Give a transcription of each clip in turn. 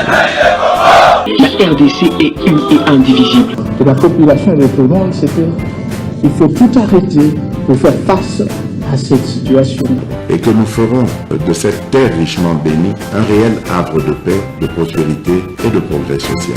La RDC est une et indivisible. Et la population répondante, c'est qu'il faut tout arrêter pour faire face à cette situation. Et que nous ferons de cette terre richement bénie un réel havre de paix, de prospérité et de progrès social.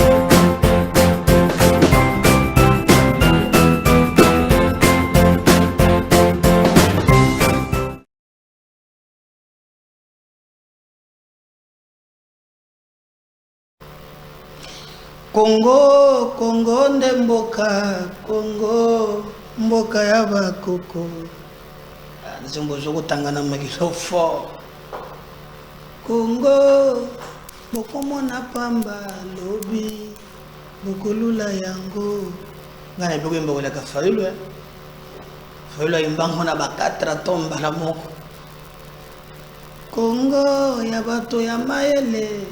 Congo, Congo ndemboka, Congo mboka ya bakoko. Nzombo zoko tangana makilo fort. Congo, bokomo na pamba lobi, bokolula yango. Ngana boko mboko la kafailu Failu imbango na ba 4 tomba la moko. Congo ya bato ya mayele.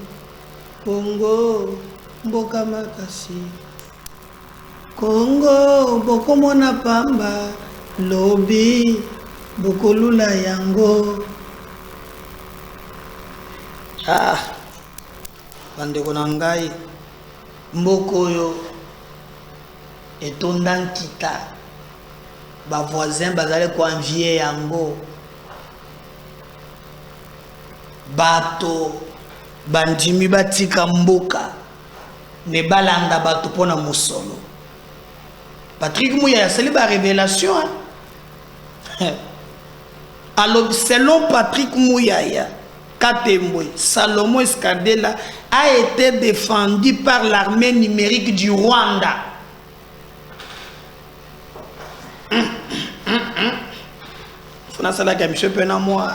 Congo mboka makasi. Congo bokomo na pamba lobi bokolula yango. Bandeko na ngai mboko yo etonda nkita ba voisin bazale ko envier yango. Bato bandimi batika mboka ne balanda bato pona musolo. Patrick Muyaya c'est la révélation. Alors selon Patrick Muyaya, Katembwe, Salomon Escadela a été défendu par l'armée numérique du Rwanda. Fona sala ka monsieur pena moi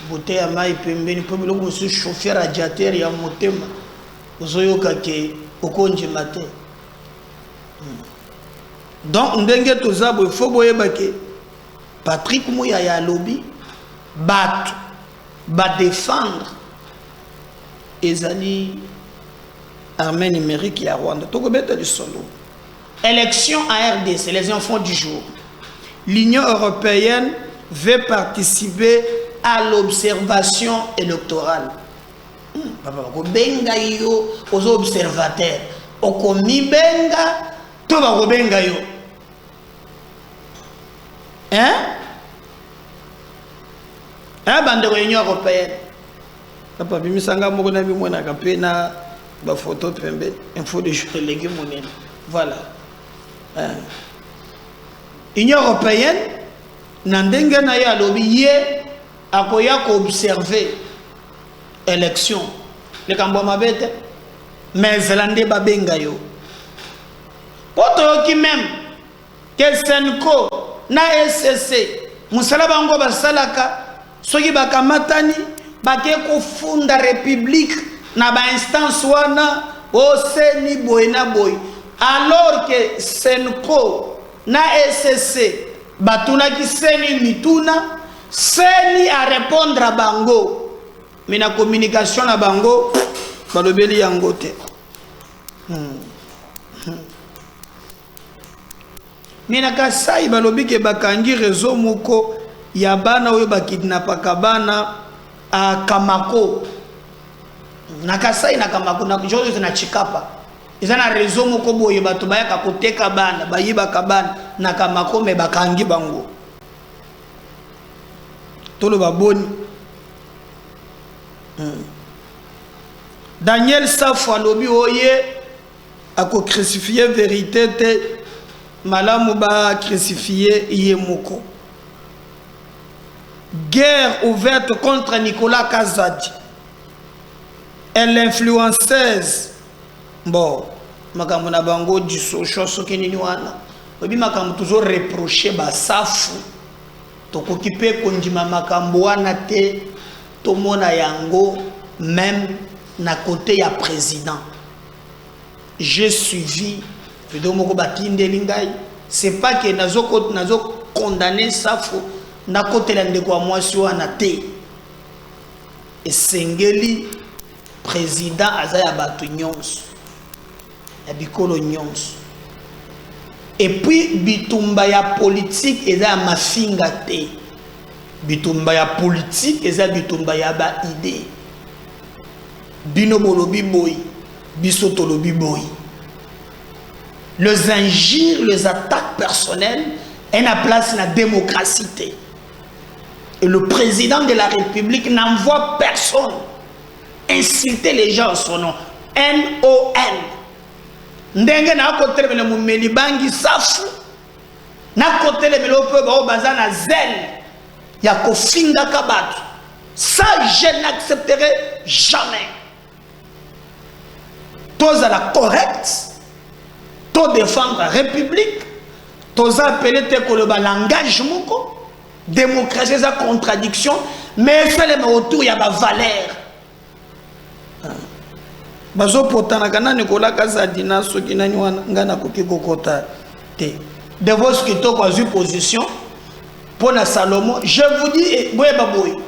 bouteille ya mai pembeni po biloko so chauffer radiateur ya motema ozoyoka ke okonje matin. Donc ndenge tozabo faut boyeba ke Patrick Muyaya lobby bat ba défendre ezali armée numérique ya Rwanda to kobeta du solo. Élection en RDC, les enfants du jour. L'Union européenne veut participer à l'observation électorale. Papa ko benga yo aux observateurs. Okomi benga to ba ko benga yo. Bande réunion européenne. Papa bimisanga moko na bimona ka pena ba photo pembe info de jour légué monene. Voilà. Union européenne nandenge na ya lobi ye akoya ko observer élection le kambo mabete mais zelande ba benga yo. Poto ki même que Senko na SSC musala bango basalaka soki bakamatani bake kofunda république na ba instance wana oseni boy na boy alors que Senko na SSC batuna ki seni mituna seni à répondre à bango mais na communication na bango balobeli yango te. Mina kasai balobi ke bakangi réseau moko ya bana oyo bakidnapaka bana a Kamako. Na kasai na Kamako na jozo na Chikapa. Eza na réseau moko boye bato bayaka koteka bana bayibaka bana na Kamako me bakangi bango. Tolo baboni. Daniel Safwa lobi oye ako crucifier vérité te malamu ba crucifier yemoko. Guerre ouverte contre Nicolas Kazadi et l'influenceuse. Bon, makambo na bango du social soki nini wana. Obi makambo toujours reprocher ba safu. Tokokipe kondima makambo wana te tomona yango même na côté ya président. J'ai suivi vidéo moko batinde lingai. C'est pas que nazo condamner safu na côté la ndeko moi sur wana te. Et sengeli président azaya batu nyonso. Ya bikolo nyonso. Et puis bitumba ya politique eza mafinga te. Bitumba ya politique eza bitumba ya ba idée. bino bolobi boy biso tolobi boy. Les injures, les attaques personnelles et la place dans la démocratie. Et le président de la République n'envoie personne insulter les gens en son nom. N-O-N. Ndenge na côté le mumeli bangi safu. Na côté le melo peu ba bazana zel. Ya ko finga kabatu. Ça je n'accepterai jamais. Tous à la correcte. Tous défendre la République. Tous appeler le langage moko. Démocratie, c'est contradiction, mais c'est le autour, il y a ma valeur. Bazo potana kana Nicolas Kazadina sokina nywana ngana kokiko kota te. De vos kito kwa zu position pour na Salomon, je vous dis boye baboy.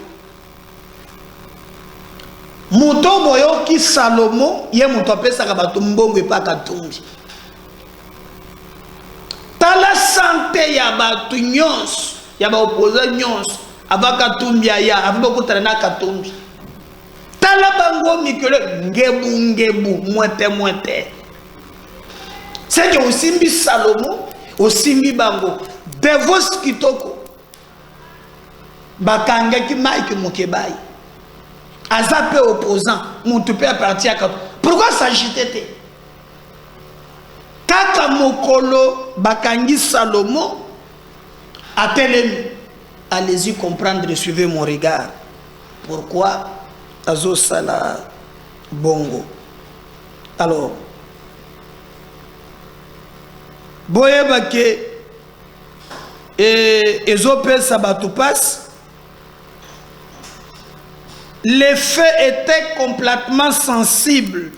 Muto boyo ki Salomon, ye muto apesa ka batu mbongo pa katumbi. Tala santé ya batu nyons. Il y a des opposants avant Katumbi aya avant ko tana Katumbi tala bango mikele ngebu moite c'est que osimbi Salomon osimbi bango devos kitoko bakanga ki Mike Mokebai azape opposant mutu pe parti aka pourquoi s'agiter kaka mokolo bakangi Salomon. Allez-y comprendre et suivez mon regard. Pourquoi Azo Sala Bongo. Alors, Boyebake et Ezope Sabatoupas, les faits étaient complètement sensibles.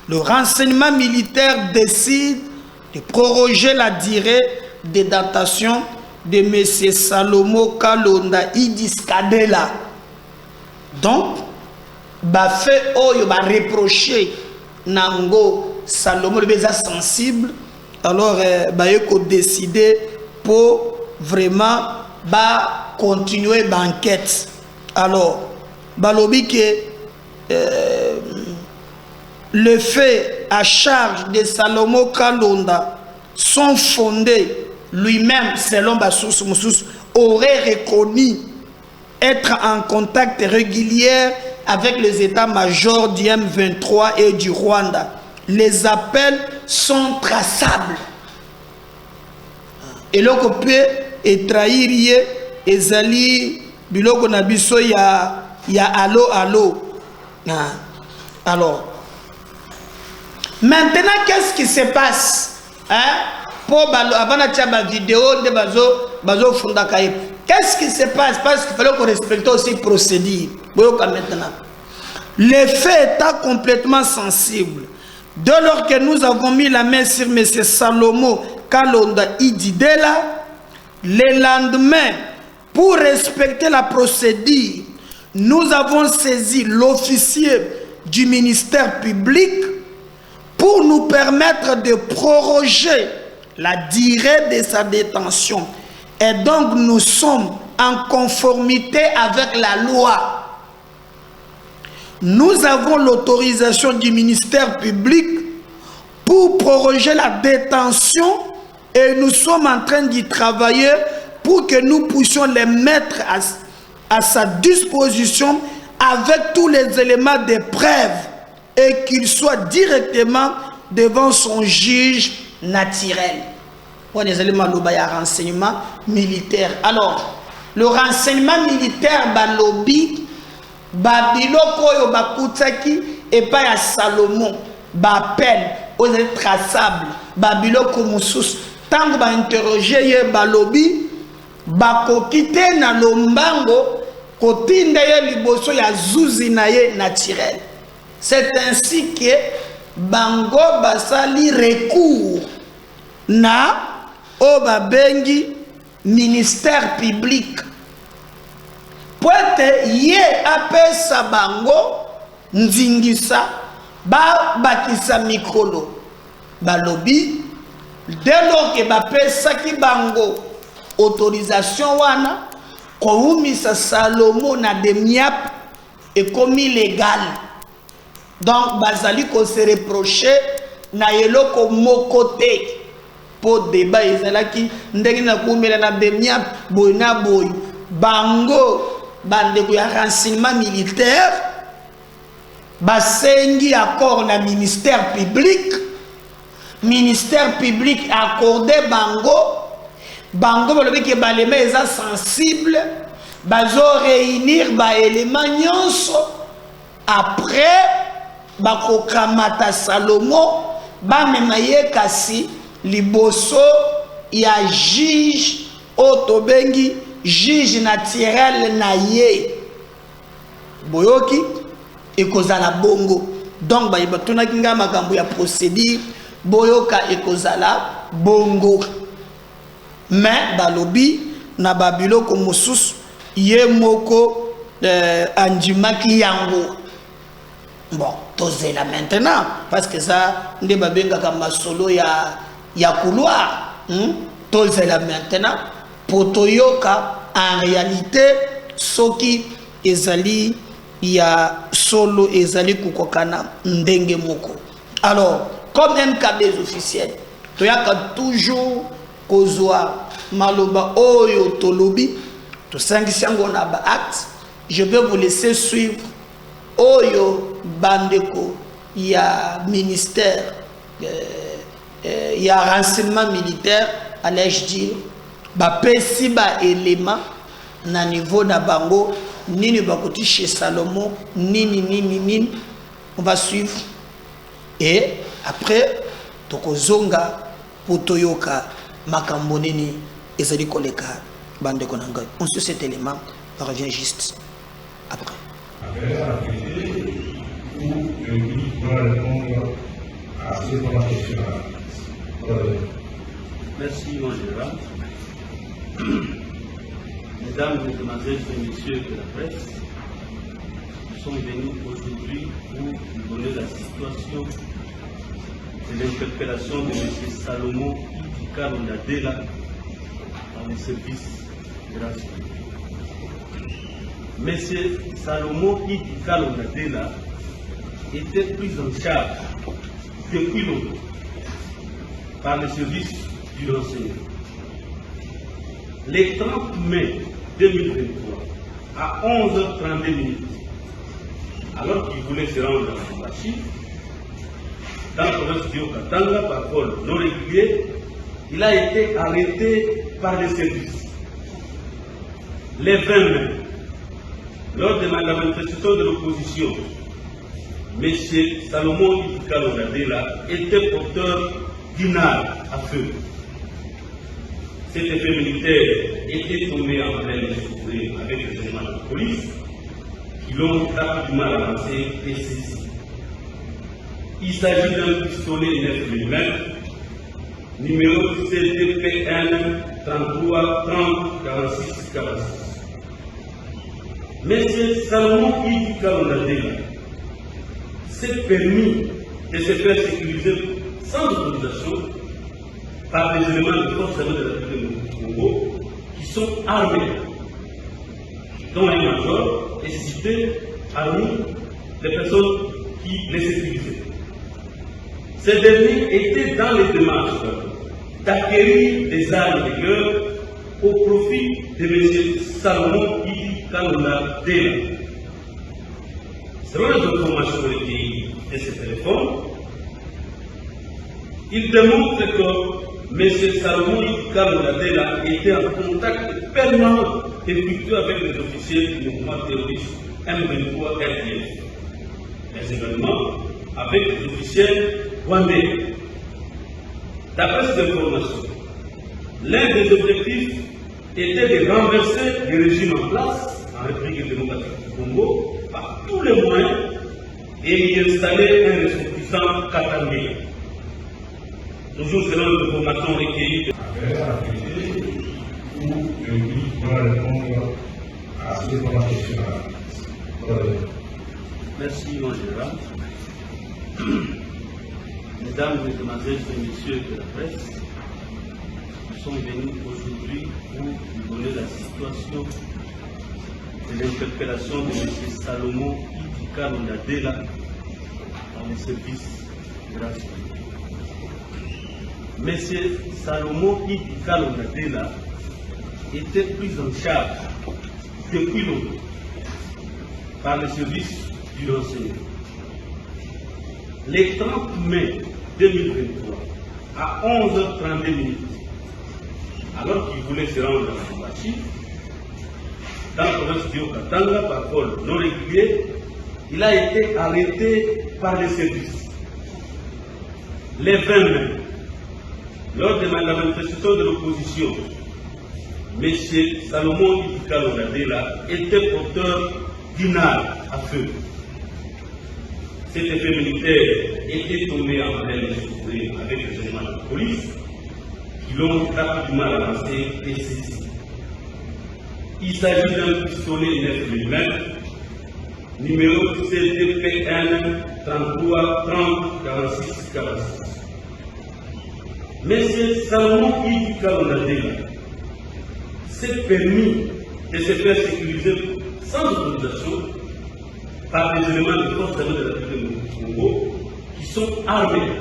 Le renseignement militaire décide de proroger la durée de datation de M. Salomo Kalonda Idis Kadela. Donc, fait oyo ba reprocher nango Salomo le sensible. Alors yeko décider pour vraiment continuer l'enquête. Alors balobi que le fait à charge de Salomo Kalonda sont fondés. Lui-même, selon Bassous Moussous, aurait reconnu être en contact régulier avec les états-majors du M23 et du Rwanda. Les appels sont traçables. Et le copé est trahi et zali biloko na biso ya allo. Alors, maintenant, qu'est-ce qui se passe? Pour avant la vidéo de bazo funda kaip. Qu'est-ce qui se passe? Parce qu'il fallait qu'on respecte aussi le procédure. Maintenant, les faits étant complètement sensibles. Dès lors que nous avons mis la main sur M. Salomo Kalonda Ididela, le lendemain, pour respecter la procédure, nous avons saisi l'officier du ministère public pour nous permettre de proroger la durée de sa détention. Et donc nous sommes en conformité avec la loi. Nous avons l'autorisation du ministère public pour proroger la détention et nous sommes en train d'y travailler pour que nous puissions les mettre à sa disposition avec tous les éléments de preuve et qu'il soit directement devant son juge naturel. Pour les éléments de renseignement militaire. Alors, le renseignement militaire, lobby, biloko yo bakutaki et pas à Salomon, appel aux traçables, biloko musus. Tant que interroger ye lobby, kokite na lombango, kotinda ye liboso ya zuzi na ye naturel. C'est ainsi que bango basali recours na obabengi ministère public. Poete ye apesa bango nzingisa bakisa mikolo balobi dès lors que bapesa ki bango autorisation wana koumisa Salomo na demiap et comme illégal. Donc, bazali ko se reprocher na yeloko moko te. Po débat ezalaki ndenge na kumela na bemia boy na boy bango bande ko ya renseignement militaire basengi accord na ministère public accordé bango balobi ke balema eza sensible bazo réunir ba élément nyonso après bakokamata Salomo bamema ye kasi liboso ya juge otobengi juge naturel na ye boyoki ekozala bongo. Donc batunaki nga makambo ya procédure boyoka ekozala bongo, mais balobi na babiloko mosusu ye moko andimaki yango. Bon, tozela maintenant parce que ça nde babengaka masolo ya couloir. Tozela maintenant potoyoka en réalité soki ezali ya solo ezali kukokana ndenge moko. Alors comme MK des officiels toyaka toujours kozwa maloba oyo tolobi to sangisango na ba acte. Je vais vous laisser suivre oyo bandeko ya ministère ya renseignement militaire, allais-je dire, bapesi ba élément na niveau na bango nini bakoti chez Salomon nini on va suivre et après tokozonga potoyoka makambo nini ezali koleka bandeko na ngai. On suit cet élément, on revient juste après. Merci, mon général. Mesdames, Mesdemoiselles et Messieurs de la presse, nous sommes venus aujourd'hui pour vous donner la situation de l'interpellation de M. Salomon Idikalondadela dans le service de renseignement. M. Salomon Idikalondadela était pris en charge depuis longtemps par le service du renseignement. Le 30 mai 2023, à 11h32, alors qu'il voulait se rendre à Bachi, dans la province du Haut-Katanga, par vol non régulier, il a été arrêté par les services. Le 20 mai, lors de la manifestation de l'opposition, M. Salomon Idikalondadela était porteur d'une arme à feu. Cet effet militaire était tombé en pleine souffrance avec les éléments de la police qui l'ont rapidement avancé et saisi. Il s'agit d'un pistolet 9 mm, numéro CDP1 33 30 46 46. M. Salomon Idikalondadela s'est permis de se faire sécuriser sans autorisation par les éléments de force de la République du Congo qui sont armés, dont les majors est cité parmi les personnes qui les sécurisaient. Ces derniers étaient dans les démarches d'acquérir des armes de guerre au profit de M. Salomon Idikalondadela. Selon les informations recueillies de ce téléphone, il démontre que M. Salomon Idikalondadela était en contact permanent et fructueux avec les officiels du mouvement terroriste M23 RDF, mais également avec les officiels rwandais. D'après ces informations, l'un des objectifs était de renverser le régime en place en République démocratique du Congo par tous les moyens et y installer un ressortissant katangé. Toujours selon les informations recueillies. Merci, mon général. Mesdames, Mesdemoiselles et Messieurs de la presse, nous sommes venus aujourd'hui pour vous donner la situation de l'interpellation de M. Salomon Idikalondadela les services de renseignement. Monsieur Salomon Idika Lonadela était pris en charge depuis longtemps par le service du renseignement. Le 30 mai 2023, à 11h32, alors qu'il voulait se rendre à Lubumbashi, dans la province du Haut-Katanga, par vol non régulier, il a été arrêté par les services. Les 20 mai, lors de la manifestation de l'opposition, M. Salomon Idika Lonadela était porteur d'une arme à feu. Cet effet militaire était tombé en pleine souffrance avec les éléments de la police qui l'ont rapidement avancé et saisi. Il s'agit d'un pistolet 9 mm, numéro CDP1 33 30 46 46. M. Salomon Idika Lonadela s'est permis de se faire sécuriser sans autorisation par des éléments de force de la République du Congo qui sont armés,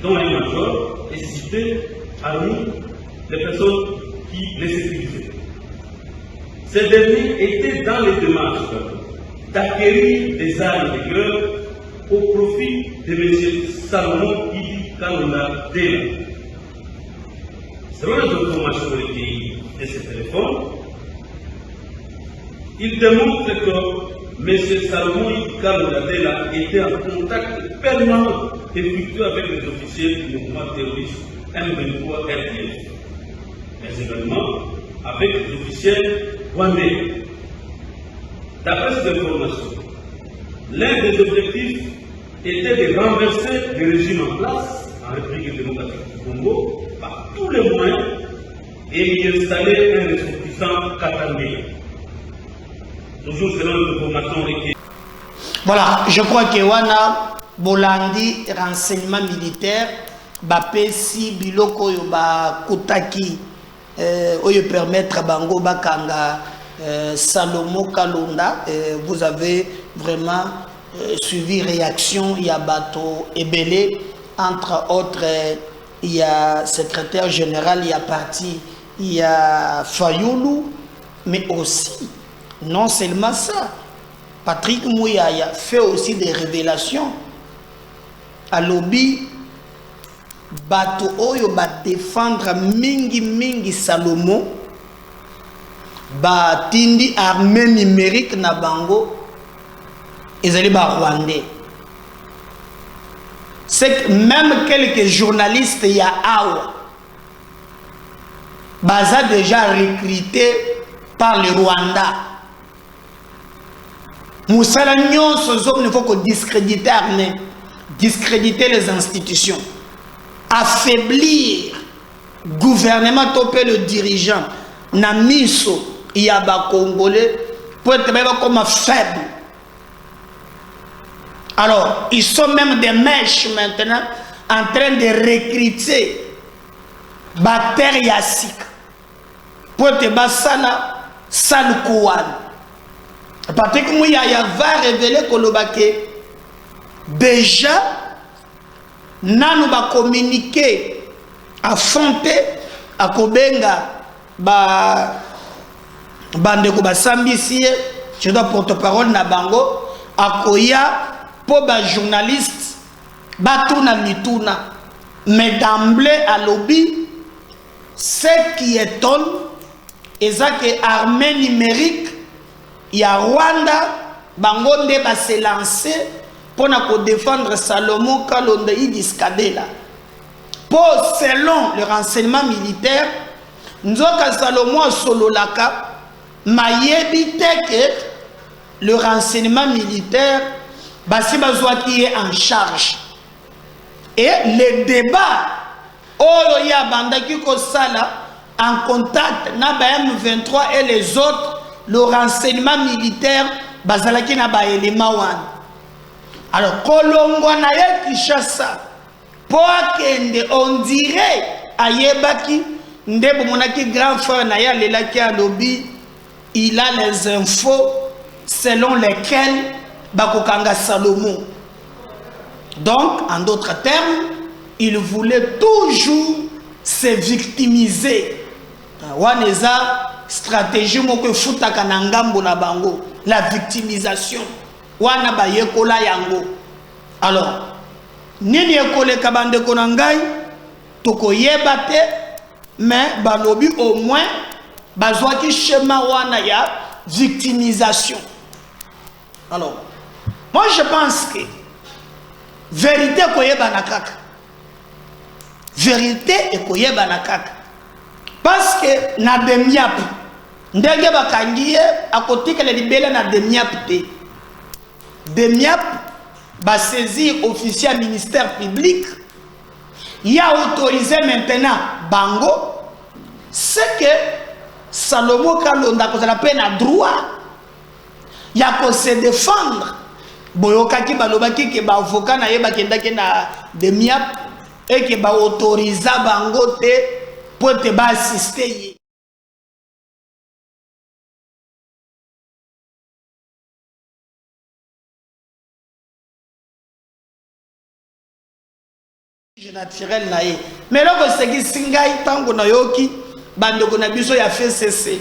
dont les majors est cité parmi les personnes qui les sécurisaient. Ces derniers étaient dans les démarches d'acquérir des armes de guerre au profit de M. Salomon Idika Lonadela. Selon les informations recueillies de ce téléphone, il démontre que M. Salomon Idika Lonadela était en contact permanent et fructueux avec les officiels du mouvement terroriste M23 RDF, mais également avec les officiels rwandais. D'après ces informations, l'un des objectifs était de renverser le régime en place en République démocratique du Congo par tous les moyens et y installer un ressortissant katangais. Toujours selon l'information requise. Voilà, je crois que wana bolandi renseignement militaire bapesi biloko yo ba kutaki oyo permettre bango bakanga Salomon Kalonda. Vous avez vraiment suivi réaction, il y a Bato Ebele, entre autres il y a secrétaire général, il y a parti, il y a Fayoulou, mais aussi non seulement ça, Patrick Mouyaya fait aussi des révélations à lobby bato oyo ba défendre mingi Salomon ba tindi armée numérique na bango ezali ba rwandais. C'est que même quelques journalistes ya awa baza déjà recrutés par le Rwanda. Moussala nyonso zok ne faut que discréditer armée, discréditer les institutions, affaiblir gouvernement topé le dirigeant na miso ya ba congolais pour être même comme faible. Alors ils sont même des mèches maintenant en train de recruter Bakter Yassik pour être basala salkouane. Patrick Mouyaya va révéler que déjà nanu va communiquer à Fonte à Kobenga bandeko basambisi je dois porte-parole na bango akoya pour ba journaliste batuna mituna, mais d'emblée à lobby ce qui étonne est que armée numérique il y a Rwanda, Bangonde va se lancer pour défendre Salomon Kalonda Idiskadela. Pour selon le renseignement militaire, Nzoka Salomon Sololaka m'a évité que le renseignement militaire qui est en charge. Et le débat, oh ya bandaki ko sala en contact na M23 et les autres. Le renseignement militaire bazalaki na ba élément wan. Alors kolongwa na ye Kinshasa po akende on dirait ayebaki ndebo monaki grand frère na ya lelaki a lobby, il a les infos selon lesquelles bakokanga Salomon. Donc, en d'autres termes, il voulait toujours se victimiser. Waneza stratégie moko futaka na ngambo na bango, la victimisation. Wana ba yekola yango. Alors, nini ekole kabande konangai toko yebate, mais balobi au moins bazwaki schéma wana ya victimisation. Alors, moi je pense que vérité koyeba na kaka. Vérité et koyeba na kaka. Parce que na demiap ndenge bakangiye akotika le libele na demiap te. Demiap ba saisir officier ministère public. Il a autorisé maintenant bango, c'est que Salomo Kalonda ko la peine à droit. Il a ko se défendre. Boyokaki balobaki ke ba avocat na yeba kendaki na demiap et que ba autorisa bango te pour te ba assister. Naturel na ye. Mais là que c'est qui singai tango na yoki bandeko na biso ya FCC.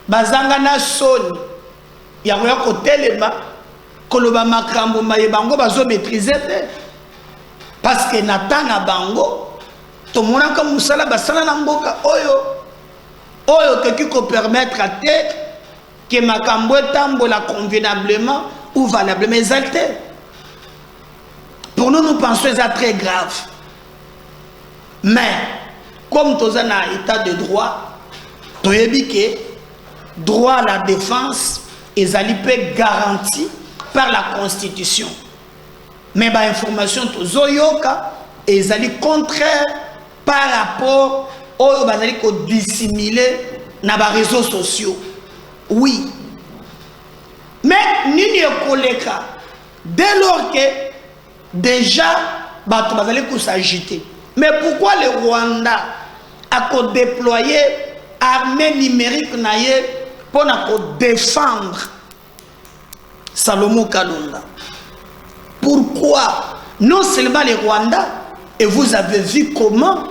Bazanga na soni ya ko telema koloba makambo maye bango bazo maîtriser te. Parce que natana bango to mona comme musala basala na mboka oyo que ko permettre à tête que makambo tambola convenablement ou valablement exalté. Pour nous, nous pensons que c'est très grave. Mais, comme nous sommes dans l'état de droit, nous avons dit que le droit à la défense est garanti par la Constitution. Mais l'information est contraire par rapport aux dissimulés dans les réseaux sociaux. Oui. Mais, nous ne dès lors que déjà, il s'agiter. Mais pourquoi le Rwanda a déployé l'armée numérique pour défendre Salomo Kalonda? Pourquoi? Non seulement le Rwanda, et vous avez vu comment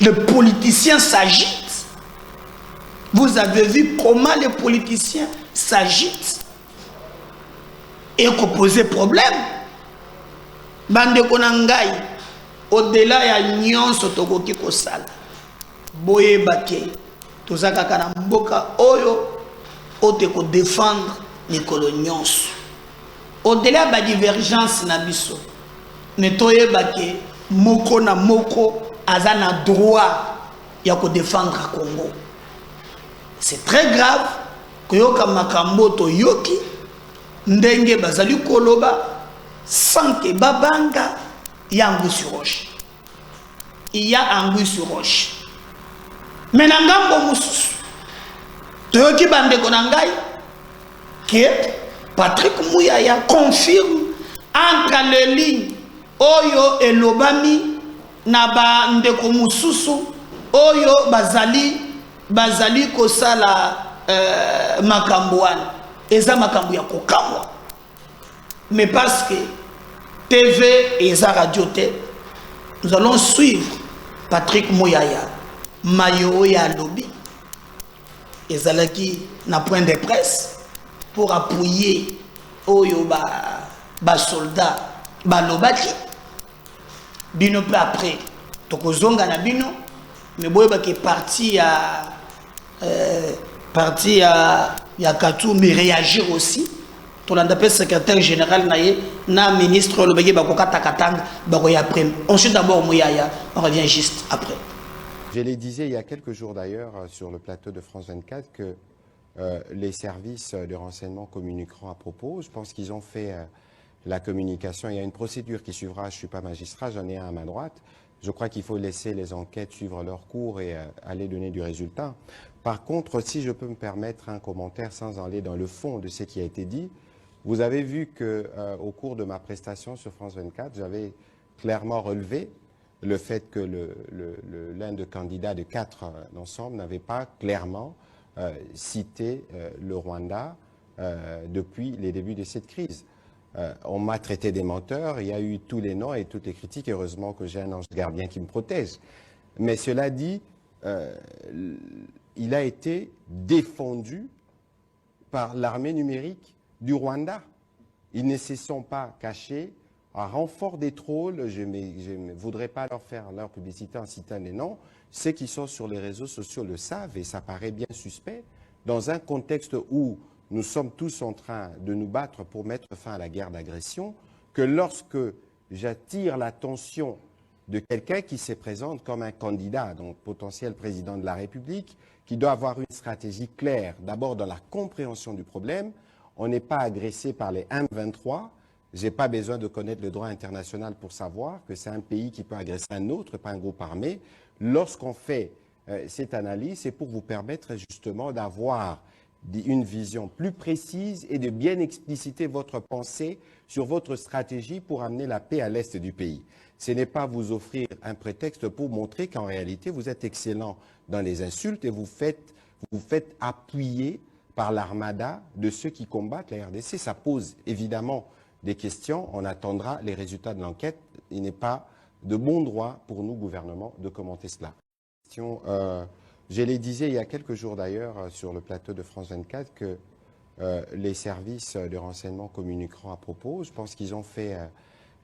le politicien s'agite. Vous avez vu comment les politiciens s'agitent et qu'on pose problème. Bande konangai au-delà ya nyonso tokoki kosala boye bake tozaka kana mboka oyo ote ko défendre mikolo nyonso au-delà ba divergence na biso ne toye bake moko na moko azana droit ya ko défendre Congo. C'est très grave koyoka makambo to yoki ndenge bazali koloba sans que babanga y a anguille sur roche. Il y a anguille sur roche. Mais nangambo mususu toyoki bande konangai que Patrick Muyaya confirme entre les lignes oyo elobami na ba ndeko mususu oyo bazali kosala makambo wana eza makambo ya kokamwa. Mais parce que TV et sa radio T, nous allons suivre Patrick Muyaya, Mayo ya lobby, et Zalaki na point de presse pour appuyer Oyo ba soldat, ba lobaki. Bino peu après, tokozonga na bino, mais boye ba qui parti à Katou, mais réagir aussi. Le secrétaire général na ministre le bagi bakoka takatang bakoya après. Ensuite d'abord Muyaya, on revient juste après. Je le disais il y a quelques jours d'ailleurs sur le plateau de France 24 que les services de renseignement communiqueront à propos. Je pense qu'ils ont fait la communication. Il y a une procédure qui suivra. Je ne suis pas magistrat, j'en ai un à ma droite. Je crois qu'il faut laisser les enquêtes suivre leur cours et aller donner du résultat. Par contre, si je peux me permettre un commentaire sans aller dans le fond de ce qui a été dit, vous avez vu qu'au cours de ma prestation sur France 24, j'avais clairement relevé le fait que l'un des candidats de 4 d'ensemble n'avait pas clairement cité le Rwanda depuis les débuts de cette crise. on m'a traité des menteurs, il y a eu tous les noms et toutes les critiques. Heureusement que j'ai un ange gardien qui me protège. Mais cela dit, il a été défendu par l'armée numérique du Rwanda. Ils ne se sont pas cachés. À renfort des trolls, je ne voudrais pas leur faire leur publicité en citant les noms. Ceux qui sont sur les réseaux sociaux le savent et ça paraît bien suspect. Dans un contexte où nous sommes tous en train de nous battre pour mettre fin à la guerre d'agression, que lorsque j'attire l'attention de quelqu'un qui se présente comme un candidat, donc potentiel président de la République, qui doit avoir une stratégie claire, d'abord dans la compréhension du problème. On n'est pas agressé par les M23. Je n'ai pas besoin de connaître le droit international pour savoir que c'est un pays qui peut agresser un autre, pas un groupe armé. Lorsqu'on fait cette analyse, c'est pour vous permettre justement d'avoir une vision plus précise et de bien expliciter votre pensée sur votre stratégie pour amener la paix à l'est du pays. Ce n'est pas vous offrir un prétexte pour montrer qu'en réalité, vous êtes excellent dans les insultes et vous faites appuyer par l'armada de ceux qui combattent la RDC. Ça pose évidemment des questions. On attendra les résultats de l'enquête. Il n'est pas de bon droit pour nous, gouvernement, de commenter cela. Je l'ai disais il y a quelques jours d'ailleurs sur le plateau de France 24 que les services de renseignement communiqueront à propos. Je pense qu'ils ont fait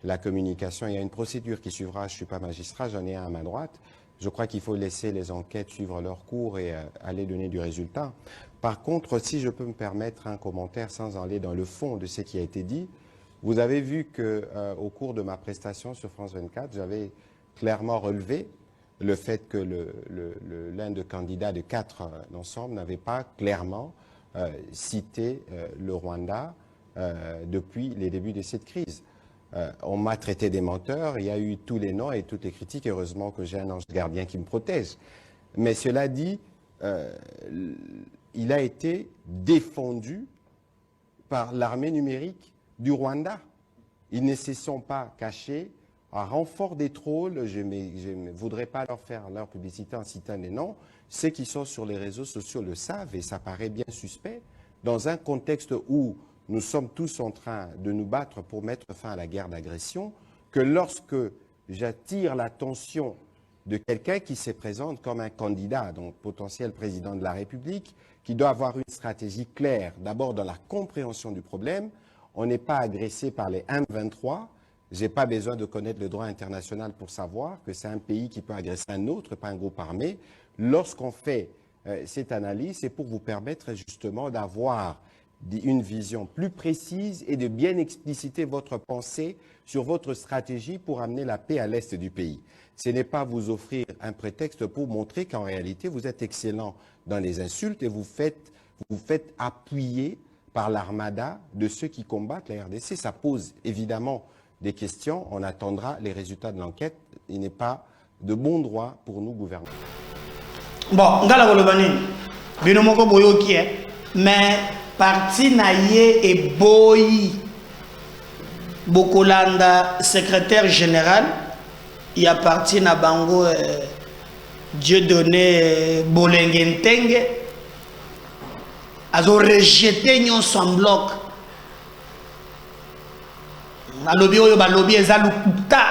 la communication. Il y a une procédure qui suivra. Je ne suis pas magistrat, j'en ai un à ma droite. Je crois qu'il faut laisser les enquêtes suivre leur cours et aller donner du résultat. Par contre, si je peux me permettre un commentaire sans aller dans le fond de ce qui a été dit, vous avez vu qu'au cours de ma prestation sur France 24, j'avais clairement relevé le fait que l'un des candidats de 4 d'ensemble n'avait pas clairement cité le Rwanda depuis les débuts de cette crise. On m'a traité des menteurs, il y a eu tous les noms et toutes les critiques. Heureusement que j'ai un ange gardien qui me protège. Mais cela dit, il a été défendu par l'armée numérique du Rwanda. Ils ne se sont pas cachés. À renfort des trolls, je ne voudrais pas leur faire leur publicité en citant les noms. Ceux qui sont sur les réseaux sociaux le savent et ça paraît bien suspect. Dans un contexte où nous sommes tous en train de nous battre pour mettre fin à la guerre d'agression, que lorsque j'attire l'attention de quelqu'un qui se présente comme un candidat, donc potentiel président de la République, qui doit avoir une stratégie claire, d'abord dans la compréhension du problème. On n'est pas agressé par les M23. Je n'ai pas besoin de connaître le droit international pour savoir que c'est un pays qui peut agresser un autre, pas un groupe armé. Lorsqu'on fait cette analyse, c'est pour vous permettre justement d'avoir une vision plus précise et de bien expliciter votre pensée sur votre stratégie pour amener la paix à l'est du pays. Ce n'est pas vous offrir un prétexte pour montrer qu'en réalité, vous êtes excellent dans les insultes et vous faites appuyer par l'armada de ceux qui combattent la RDC. Ça pose évidemment des questions. On attendra les résultats de l'enquête. Il n'est pas de bon droit pour nous, gouvernement. Bon, ngala bolobani bino moko boyoki mais parti naie et boyi Bokolanda secrétaire général il appartient à bango Dieudonné Bolengentenge azo rejeté nyon son bloc na lobby oyo ba lobby ezalukuta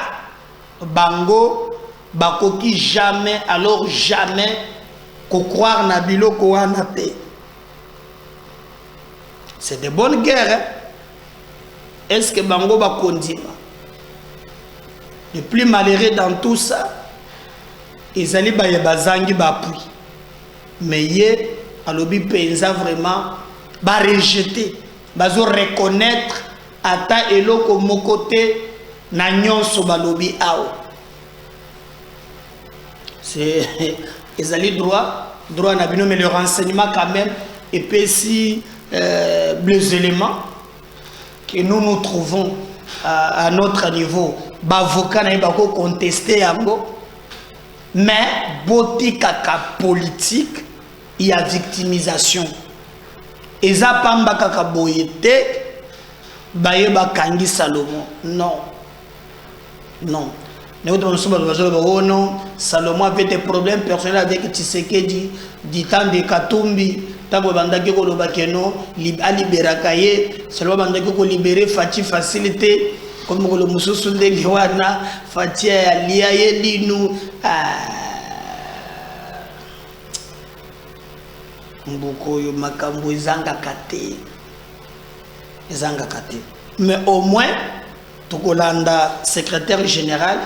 bango bakoki jamais alors jamais ko croire na biloko wana te. C'est de bonnes guerres. Hein? Est-ce que bango va continuer? Le plus malheureux dans tout ça, ils allaient baye bazangi bapui. Mais yé alobi penza vraiment ba rejeter, bazo reconnaître ata eloko mokote na nyonso balobi ao. C'est ils allaient droit na bino, mais le renseignement quand même et puis si les éléments que nous trouvons à notre niveau, bavoka na bako contester yango, mais boti kaka politique, il y a victimisation. Eza pamba kaka boyete baye bakangi Salomon. Non. Non. Oh non, Salomon avait des problèmes personnels avec Tshisekedi, du temps de Katumbi, tango bandaki koloba keno aliberaka ye seulement bandaki ko libérer Fati facilité comme ko mususu ndenge wana Fati alia ye linu mbuko yo makambo ezanga kate mais au moins tokolanda secrétaire général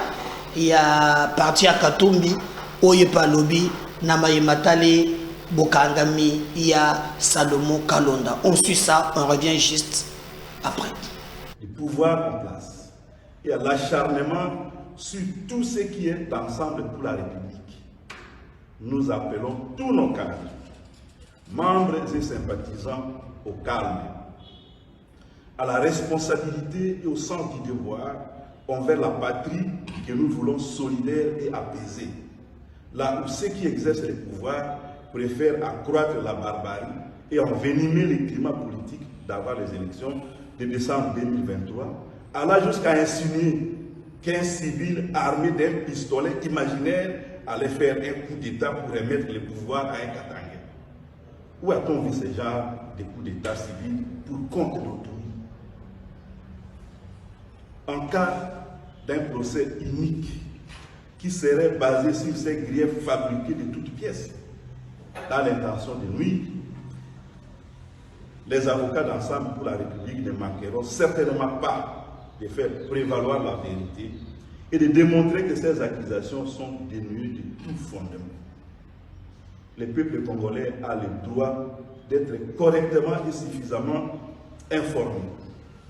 il y a parti à Katumbi oye palobi na mayematale bokangami il y a Salomon Kalonda. On suit ça, on revient juste après. Le pouvoir en place et à l'acharnement sur tout ce qui est ensemble pour la République. Nous appelons tous nos cadres, membres et sympathisants au calme, à la responsabilité et au sens du devoir envers la patrie que nous voulons solidaire et apaisée. Là où ceux qui exercent le pouvoir préfèrent accroître la barbarie et envenimer le climat politique d'avant les élections de décembre 2023, allant jusqu'à insinuer qu'un civil armé d'un pistolet imaginaire allait faire un coup d'État pour remettre le pouvoir à un Katanga. Où a-t-on vu ce genre de coups d'État civil pour compte d'autrui? En cas d'un procès unique qui serait basé sur ces griefs fabriqués de toutes pièces, dans l'intention de nuire, les avocats d'ensemble pour la République ne manqueront certainement pas de faire prévaloir la vérité et de démontrer que ces accusations sont dénuées de tout fondement. Le peuple congolais a le droit d'être correctement et suffisamment informé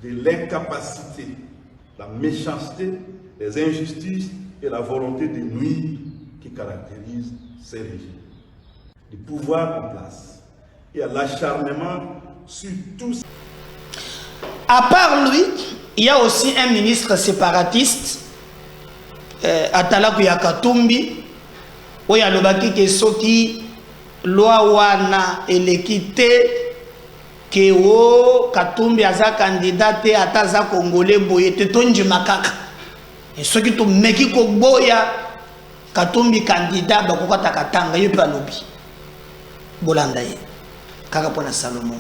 de l'incapacité, la méchanceté, les injustices et la volonté de nuire qui caractérisent ces régimes. Le pouvoir en place et à l'acharnement sur tous. À part lui, il y a aussi un ministre séparatiste, Atalaku Yakatumbi, où il y a le baki qui soki loi wana elekite ke o Katumbi aza candidat te ataza congolais boye te tonji makaka. Et ce qui te meki ko boya Katumbi candidat bakokata katanga yepa lobi. Bolandaye. Kaka pona Salomon.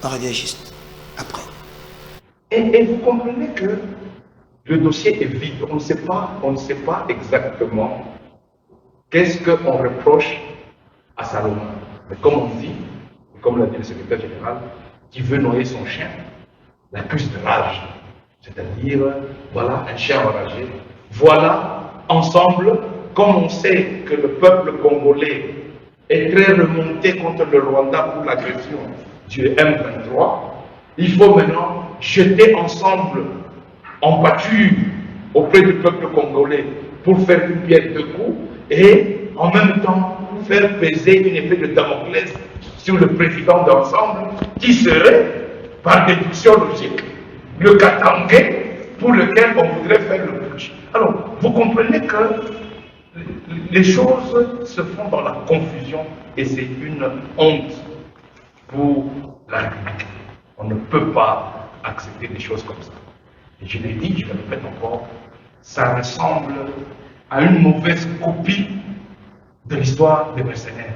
On revient juste après. Et vous comprenez que le dossier est vide. On ne sait pas exactement qu'est-ce qu'on reproche à Salomon. Mais comme on dit, comme l'a dit le secrétaire général, qui veut noyer son chien, l'accuse de rage. C'est-à-dire, voilà un chien enragé. Voilà, ensemble, comme on sait que le peuple congolais est très remonté contre le Rwanda pour l'agression du M23, il faut maintenant jeter ensemble en pâture auprès du peuple congolais pour faire une pierre de coups et en même temps faire peser une épée de Damoclès sur le président d'ensemble qui serait, par déduction logique, le Katangais pour lequel on voudrait faire le putsch. Alors, vous comprenez que les choses se font dans la confusion et c'est une honte pour la République. On ne peut pas accepter des choses comme ça. Et je l'ai dit, je le répète encore, ça ressemble à une mauvaise copie de l'histoire des mercenaires.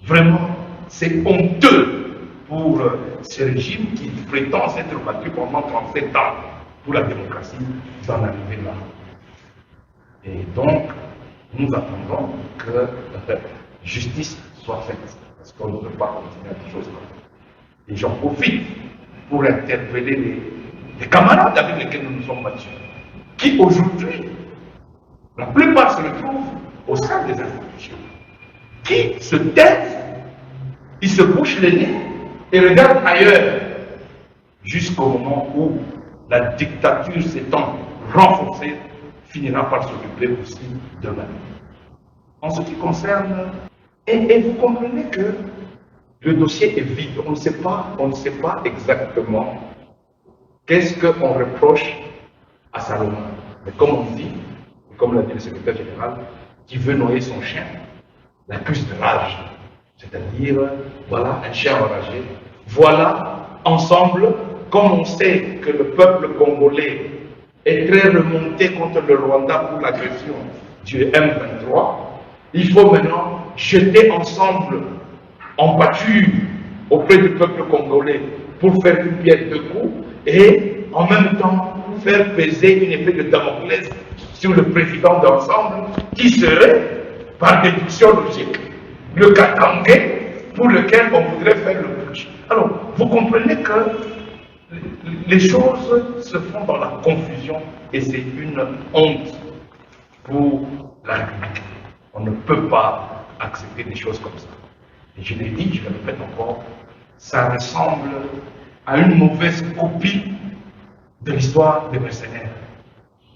Vraiment, c'est honteux pour ce régime qui prétend s'être battu pendant 37 ans pour la démocratie d'en arriver là. Et donc, nous attendons que la justice soit faite, parce qu'on ne peut pas continuer à des choses comme ça. Et j'en profite pour interpeller les camarades avec lesquels nous nous sommes battus, qui aujourd'hui, la plupart se retrouvent au sein des institutions, qui se taisent, ils se bouchent les nez et regardent ailleurs, jusqu'au moment où la dictature s'étant renforcée, finira par s'occuper aussi de la vie. En ce qui concerne, et vous comprenez que le dossier est vide, on ne sait pas exactement qu'est-ce qu'on reproche à Salomon. Mais comme on dit, comme l'a dit le secrétaire général, qui veut noyer son chien, l'accuse de rage. C'est-à-dire, voilà un chien enragé. Voilà, ensemble, comme on sait que le peuple congolais est très remonté contre le Rwanda pour l'agression du M23, il faut maintenant jeter ensemble en pâture auprès du peuple congolais pour faire une pierre deux coups et en même temps faire peser un effet de Damoclès sur le président d'ensemble qui serait, par déduction logique, le Katangé pour lequel on voudrait faire le putsch. Alors, vous comprenez que les choses se font dans la confusion et c'est une honte pour la République. On ne peut pas accepter des choses comme ça. Et je l'ai dit, je le répète encore, ça ressemble à une mauvaise copie de l'histoire des mercenaires.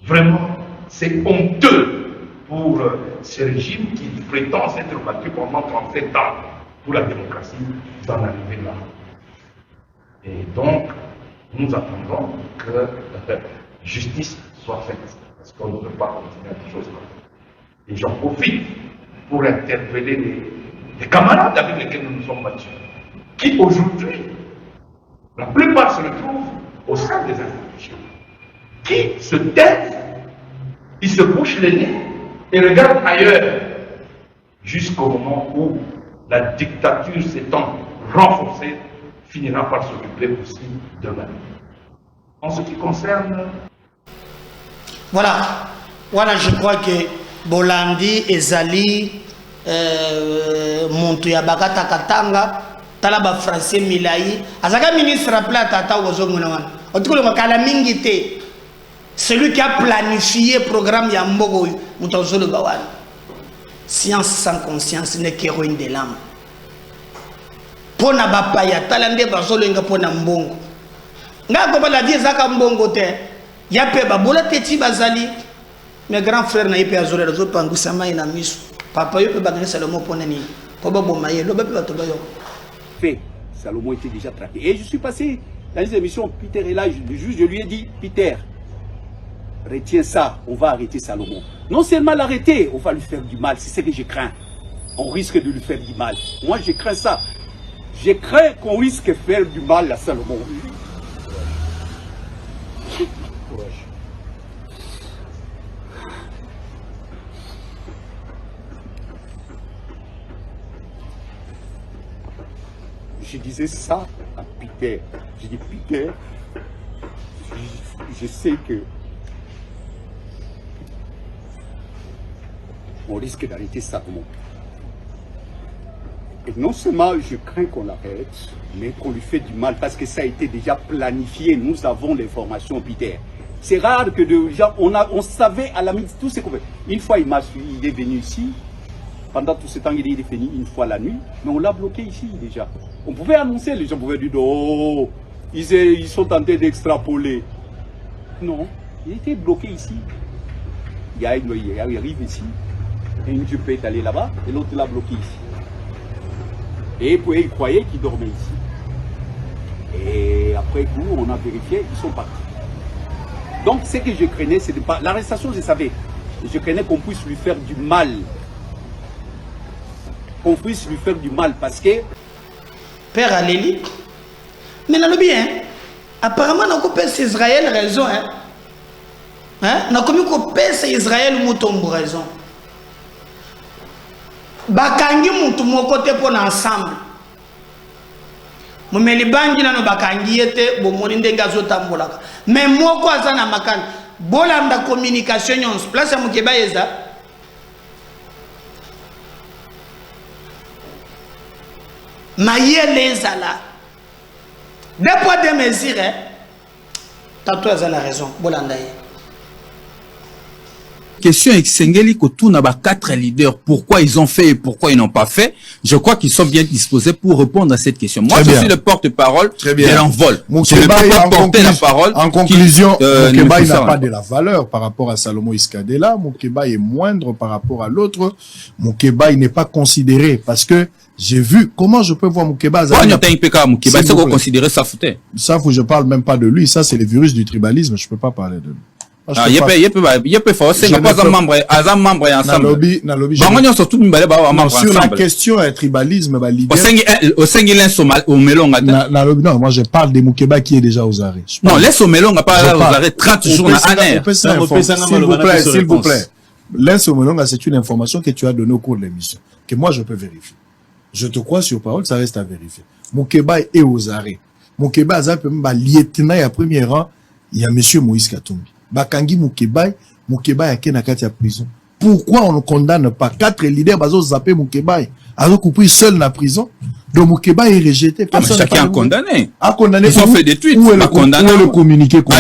Vraiment, c'est honteux pour ce régime qui prétend s'être battu pendant 37 ans pour la démocratie d'en arriver là. Et donc, nous attendons que justice soit faite, parce qu'on ne peut pas continuer à des choses comme ça. Et j'en profite pour interpeller les camarades avec lesquels nous nous sommes battus, qui aujourd'hui, la plupart se retrouvent au sein des institutions, qui se taisent, ils se bouchent les nez et regardent ailleurs, jusqu'au moment où la dictature s'étant renforcée, finira par s'occuper aussi de la vie. En ce qui concerne... Voilà, je crois que Bolandi et Zali, Montu Yabakata Katanga, Talaba Français Milaï, Azaka ministre appelé à Tata Ozomunawan. En tout cas, Kalamingite, celui qui a planifié le programme Yambogo, Moutazolo Bawan. Science sans conscience n'est qu'héroïne de l'âme. Pona bapaya, talande bazolo nga pona mbongo. Nga ko bala di zaka mbongo te. Ya pe babola teti bazali. Mes grands frères na ipe azore rezo pangusa mai na misu. Papa yo pe bagane Salomon pona ni. Po babo maye lo ba pe batoba yo. Fait, Salomon était déjà traqué. Et je suis passé dans les émissions, Peter est là, je lui ai dit, Peter, retiens ça, on va arrêter Salomon. Non seulement l'arrêter, on va lui faire du mal, c'est ce que je crains. On risque de lui faire du mal. Moi je crains ça. Je crains qu'on risque de faire du mal à Salomon. Courage. Je disais ça à Peter. Je dis, Peter, je sais que on risque d'arrêter Salomon. Et non seulement je crains qu'on l'arrête, mais qu'on lui fait du mal parce que ça a été déjà planifié. Nous avons l'information, Peter. C'est rare que on savait à la minute tout ce qu'on fait. Une fois il est venu ici. Pendant tout ce temps, il est venu une fois la nuit, mais on l'a bloqué ici déjà. On pouvait annoncer, les gens pouvaient dire, oh, ils sont tentés d'extrapoler. Non, il était bloqué ici. Il arrive ici, et une Dieu peut aller là-bas, et l'autre l'a bloqué ici. Et puis ils croyaient qu'ils dormaient ici. Et après coup, on a vérifié, ils sont partis. Donc ce que je craignais, c'est de pas. L'arrestation, je savais. Je craignais qu'on puisse lui faire du mal. Qu'on puisse lui faire du mal parce que. Père Aléli. Mais non, bien. Apparemment, on a coupé Israël raison. On a coupé Israël mouton raison. Bakangi mutu mokote pona ensemble. Mumeli bangi na no bakangi yete bomoni ndenga zotambolaka. Mais moko azana makani. Bolanda communication nyonso. Place ya mukeba yeza. Maye lezala. Deux poids deux mesures. Tato azana raison. Bolanda ye. Question Exengeli Kotuna ba 4 leaders, pourquoi ils ont fait et pourquoi ils n'ont pas fait. Je crois qu'ils sont bien disposés pour répondre à cette question. Moi, je suis le porte-parole de l'envol. Je ne peux pas porter la parole. En conclusion, Moukeba n'a pas de la valeur par rapport à Salomon Iskadela. Moukeba est moindre par rapport à l'autre. Moukeba, il n'est pas considéré parce que j'ai vu comment je peux voir Moukeba. Ça, je parle même pas de lui. Ça, c'est le virus du tribalisme. Je peux pas parler de lui. Sur la question à tribalisme, non, moi je parle des Moukeba qui est déjà aux arrêts. Non, laisse au Melonga pas aux arrêts 30 jours s'il vous plaît. Laisse au Melonga, c'est une information que tu as donnée au cours de l'émission, que moi je peux vérifier. Je te crois sur parole, ça reste à vérifier. Moukeba est aux arrêts. Moukeba a lieutenant à premier rang, il y a monsieur Moïse Katumbi. Bakangi Moukeba a kenakati à prison. Pourquoi on ne condamne pas 4 leaders bazo zappé Moukeba a coupé seul dans la prison? Donc Moukeba est rejeté. Personne chacun condamné. A condamné. Ils ont fait des tweets. Où est le communiqué commun?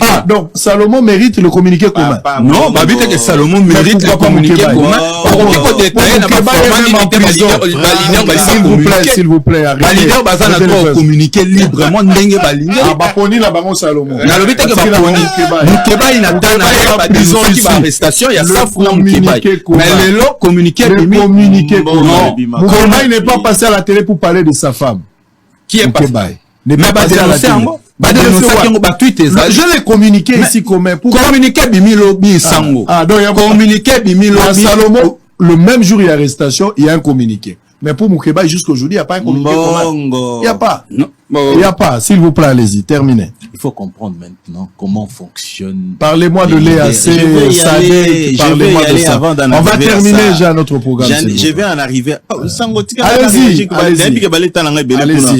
Ah, donc Salomon mérite le communiqué commun. Non, bah vite que Salomon mérite le communiqué commun. S'il vous plaît, leader baza na droit communiquer librement ndenge ba leader. Ah ba poni la bango Salomon. Na lobita que ba poni. Moukeba inatana ba prison qui ba arrestation, il y a ça pour Moukeba. Mais le communiqué commun. Moukeba il n'est pas passé à la télé pour parler de sa femme. Qui est passé? N'est pas passé à la télé. Je l'ai communiqué ici commun pour communiquer Bimilo Sango. Ah donc il y a communiqué Bimilo Salomon. Le même jour il y a arrestation, il y a un communiqué. Mais pour Moukeba jusqu'aujourd'hui, il n'y a pas un communiqué commun. Il n'y a pas. Il n'y a pas. S'il vous plaît, allez-y, terminez. Il faut comprendre maintenant comment fonctionne. Parlez-moi de l'EAC, Sadek, parlez-moi de ça. On va terminer déjà notre programme. Je vais en arriver.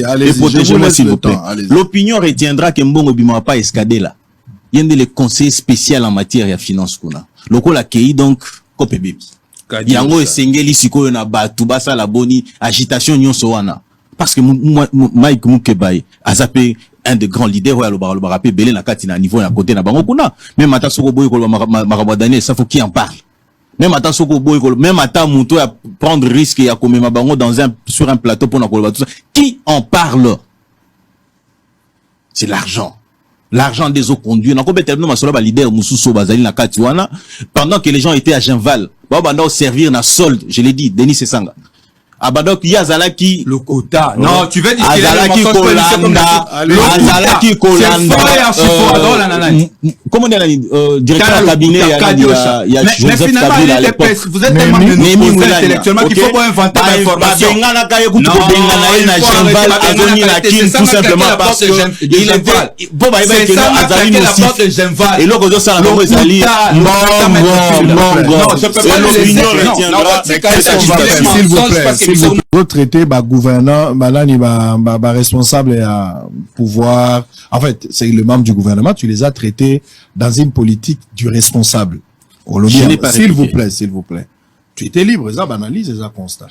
Allez-y, protégez-moi s'il vous plaît. L'opinion retiendra que Mbongo Bima n'a pas escadé là. Il y a des conseillers spéciaux en matière de finances. Loko la kei donc, kopebe. Yango esengeli sikoyo na batu basa la boni agitation nyonso wana. Parce que Mike Moukeba a zappé un des grands leaders ouais le barapé belé na kati na niveau na côté na bango kuna même ata soko boy ko marabadane ça faut qui en parle même ata soko boy ko même ata muto à prendre risque et à commettre ma bango sur un plateau pour na ko tout ça qui en parle c'est l'argent des eaux conduits na ko betelno masolo ba leader mususo bazali na kati wana pendant que les gens étaient à Genval ba banda servir na solde je l'ai dit Denis Sesanga Abadok Yazalaki le quota. Non, tu veux dire qu'il Azalaki Kolanda. Azalaki Kolanda. Comment on dit directeur de cabinet il y a Joseph Kabila à l'époque. Vous êtes tellement mené intellectuellement qu'il faut pas inventer l'information. Tout simplement parce que il était bon bah il va Azali aussi. Et là quand ça la Azali s'il vous plaît. Vous traitez gouvernant, responsable et pouvoir. En fait, c'est le membre du gouvernement. Tu les as traités dans une politique du responsable. S'il vous plaît. Tu étais libre, ça analyse, ça constat.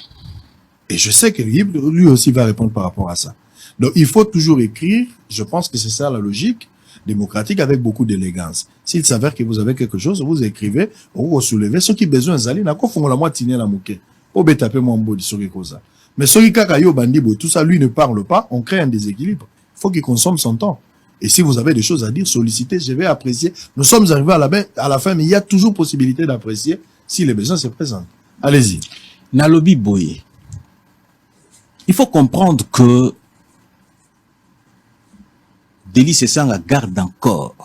Et je sais que lui aussi va répondre par rapport à ça. Donc, il faut toujours écrire. Je pense que c'est ça la logique démocratique avec beaucoup d'élégance. S'il s'avère que vous avez quelque chose, vous écrivez, vous soulevez. Ceux qui ont besoin d'aller, la moitié la mouké. Mais celui qui a tout ça, lui ne parle pas, on crée un déséquilibre. Il faut qu'il consomme son temps. Et si vous avez des choses à dire, sollicitez, je vais apprécier. Nous sommes arrivés à la fin, mais il y a toujours possibilité d'apprécier si les besoins se présentent. Allez-y. Nalobi Boye. Il faut comprendre que Denis Sesanga garde encore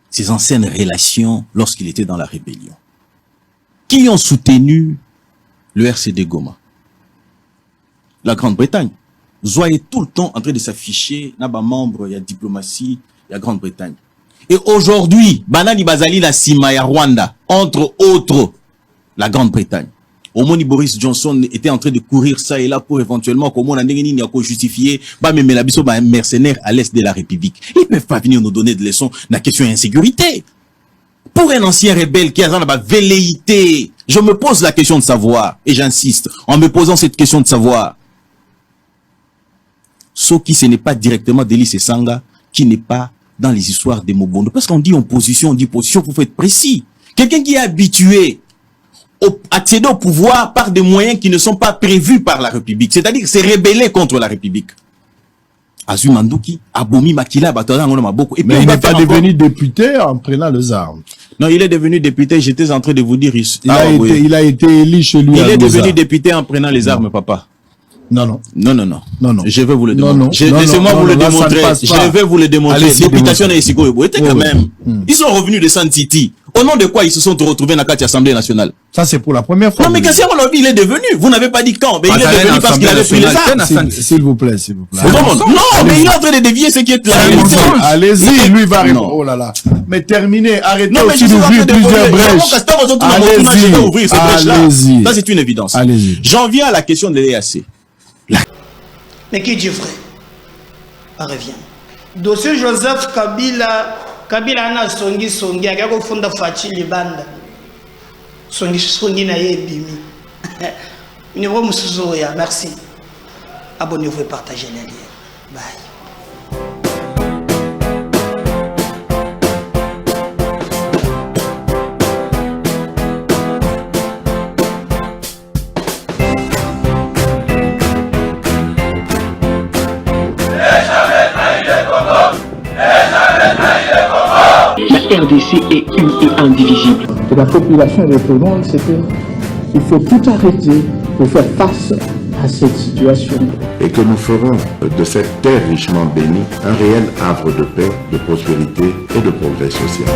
ses anciennes relations lorsqu'il était dans la rébellion. Qui ont soutenu le RCD Goma, la Grande-Bretagne. Zoé est tout le temps en train de s'afficher, n'a pas membre, il y a diplomatie, il y a Grande-Bretagne. Et aujourd'hui, Banani Bazali la Sima ya Rwanda, entre autres, la Grande-Bretagne. Omoni Boris Johnson était en train de courir ça et là pour éventuellement, comme on a justifié, même la biso, un mercenaire à l'est de la République. Ils peuvent pas venir nous donner de leçons dans la question d'insécurité. Pour un ancien rebelle qui a dans la velléité, je me pose la question de savoir, et j'insiste, en me posant cette question de savoir, ce qui ce n'est pas directement Denis Sesanga, qui n'est pas dans les histoires des Mobondo. Parce qu'on dit opposition, on dit position, il faut être précis. Quelqu'un qui est habitué à accéder au pouvoir par des moyens qui ne sont pas prévus par la République, c'est-à-dire c'est rebeller contre la République. Azumandouki, Abomi Makila, Maboko. Mais il n'est pas devenu député en prenant les armes. Non, il est devenu député, j'étais en train de vous dire. Il a été élu chez lui. Il est devenu député en prenant les armes, papa. Non. Je vais vous le démontrer. Laissez-moi vous le démontrer. Je vais vous le démontrer. Députation et Sikoyo. Quand même. Ils sont revenus de Santiti. Au nom de quoi ils se sont retrouvés dans l'Assemblée nationale? Ça, c'est pour la première fois. Non, mais Kassir Olobi, il est devenu. Vous n'avez pas dit quand. Mais il est devenu parce qu'il avait pris les armes. S'il vous plaît. Non, mais il est en train de dévier ce qui est là. Allez-y, lui va répondre. Oh là là. Mais terminez, arrêtez aussi d'ouvrir plusieurs brèches. Allez-y. Ça, c'est une évidence. Allez-y. J'en viens à la question de l'EAC. Mais qui dit vrai? On revient. Dossier Joseph Kabila, Kabila na songi songi, a kako funda fachi libanda. Songi na ye bimi. Niveau musuzo ya, merci. Abonnez-vous et partagez les liens. Bye. La RDC est une et indivisible. Et la population répondante, c'est qu'il faut tout arrêter pour faire face à cette situation. Et que nous ferons de cette terre richement bénie un réel havre de paix, de prospérité et de progrès social.